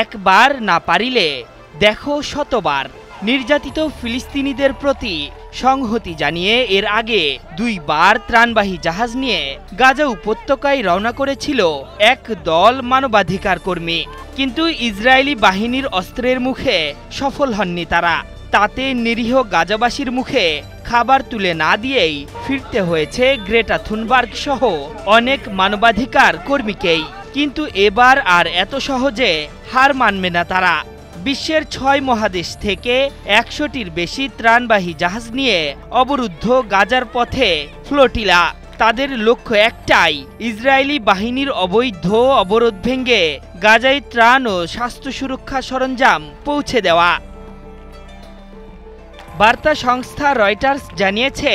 একবার না পারিলে দেখো শতবার। নির্যাতিত ফিলিস্তিনিদের প্রতি সংহতি জানিয়ে এর আগে 2 বার ত্রাণবাহী জাহাজ নিয়ে গাজা উপত্যকায় রওনা করেছিল এক দল মানবাধিকার কর্মী, কিন্তু ইসরায়েলি বাহিনীর অস্ত্রের মুখে সফল হননি তারা। তাতে নিরীহ গাজাবাসীর মুখে খাবার তুলে না দিয়েই ফিরতে হয়েছে গ্রেটা থুনবার্গ সহ অনেক মানবাধিকার কর্মীকেই। কিন্তু এবার আর এত সহজে হার মানবে না তারা। বিশ্বের 6 মহাদেশ থেকে 100টির বেশি ত্রাণবাহী জাহাজ নিয়ে অবরুদ্ধ গাজার পথে ফ্লোটিলা। তাদের লক্ষ্য একটাই, ইসরায়েলি বাহিনীর অবৈধ অবরোধ ভেঙে গাজায় ত্রাণ ও স্বাস্থ্য সুরক্ষা সরঞ্জাম পৌঁছে দেওয়া। বার্তা সংস্থা রয়টার্স জানিয়েছে,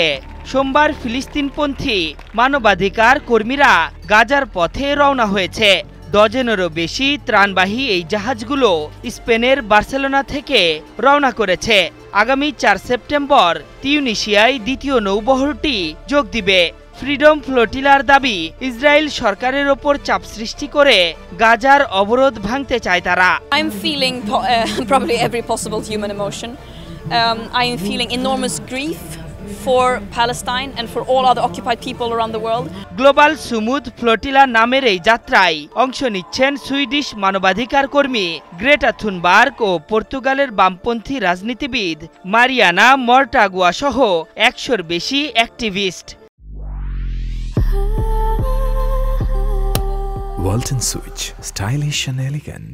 সোমবার ফিলিস্তিনপন্থী মানবাধিকার কর্মীরা গাজার পথে রওনা হয়েছে। ডজনেরও বেশি ত্রাণবাহী এই জাহাজগুলো স্পেনের বার্সেলোনা থেকে রওনা করেছে। আগামী 4 সেপ্টেম্বর তিউনিসিয়ায় দ্বিতীয় নৌবহরটি যোগ দিবে। ফ্রিডম ফ্লোটিলার দাবি, ইসরায়েল সরকারের ওপর চাপ সৃষ্টি করে গাজার অবরোধ ভাঙতে চায় তারা। I'm feeling probably every possible human emotion. I am feeling enormous grief for Palestine and for all other occupied people around the world. Global Sumud flotilla নামের এই যাত্রায় অংশ নিচ্ছেন সুইডিশ মানবাধিকার কর্মী গ্রেটা থুনবার্গ ও পর্তুগালের বামপন্থী রাজনীতিবিদ মারিয়ানা মর্টাগুয়া সহ 100-র বেশি activist. Walton switch, stylish and elegant.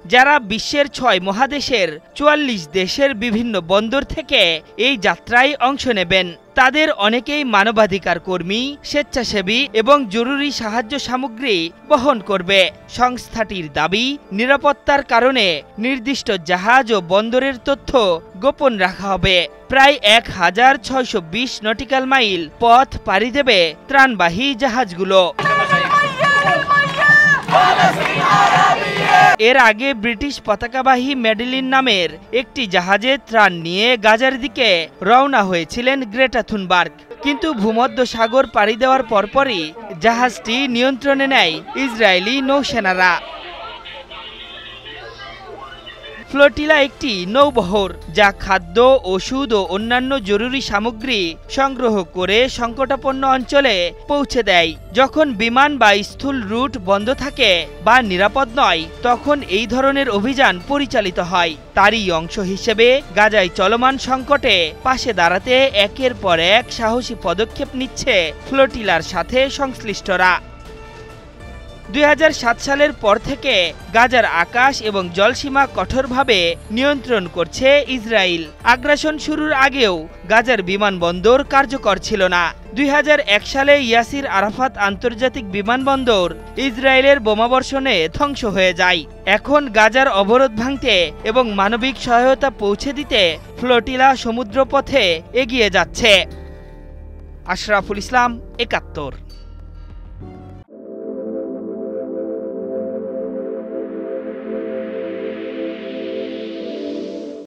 যারা বিশ্বের 6 মহাদেশের 44 দেশের বিভিন্ন বন্দর থেকে এই যাত্রায় অংশ নেবেন। তাদের অনেকেই মানবাধিকার কর্মী, স্বেচ্ছাসেবী এবং জরুরি সাহায্য সামগ্রী বহন করবে। সংস্থাটির দাবি, নিরাপত্তার কারণে নির্দিষ্ট জাহাজ ও বন্দরের তথ্য গোপন রাখা হবে। প্রায় 1620 নটিক্যাল মাইল পথ পাড়ি দেবে ত্রাণবাহী জাহাজগুলো। এর আগে ব্রিটিশ পতাকাবাহী মেডেলিন নামের একটি জাহাজে ত্রাণ নিয়ে গাজার দিকে রওনা হয়েছিলেন গ্রেটা থুনবার্গ, কিন্তু ভূমধ্য সাগর পাড়ি দেওয়ার পরপরই জাহাজটি নিয়ন্ত্রণে নেয় ইসরায়েলি নৌসেনারা। ফ্লোটিলা একটি নৌবহর যা খাদ্য, ওষুধ ও অন্যান্য জরুরি সামগ্রী সংগ্রহ করে সংকটাপন্ন অঞ্চলে পৌঁছে দেয়। যখন বিমান বা স্থল রুট বন্ধ থাকে বা নিরাপদ নয়, তখন এই ধরনের অভিযান পরিচালিত হয়। তারই অংশ হিসেবে গাজায় চলমান সংকটে পাশে দাঁড়াতে একের পর এক সাহসী পদক্ষেপ নিচ্ছে ফ্লোটিলার সাথে সংশ্লিষ্টরা। 2007 সালের পর থেকে গাজার আকাশ এবং জলসীমা কঠোরভাবে নিয়ন্ত্রণ করছে ইসরায়েল। আগ্রাসন শুরুর আগেও গাজার বিমানবন্দর কার্যকর ছিল না। 2001 সালে ইয়াসির আরাফাত আন্তর্জাতিক বিমানবন্দর ইসরায়েলের বোমাবর্ষণে ধ্বংস হয়ে যায়। এখন গাজার অবরোধ ভাঙতে এবং মানবিক সহায়তা পৌঁছে দিতে ফ্লোটিলা সমুদ্রপথে এগিয়ে যাচ্ছে। আশরাফুল ইসলাম, 71।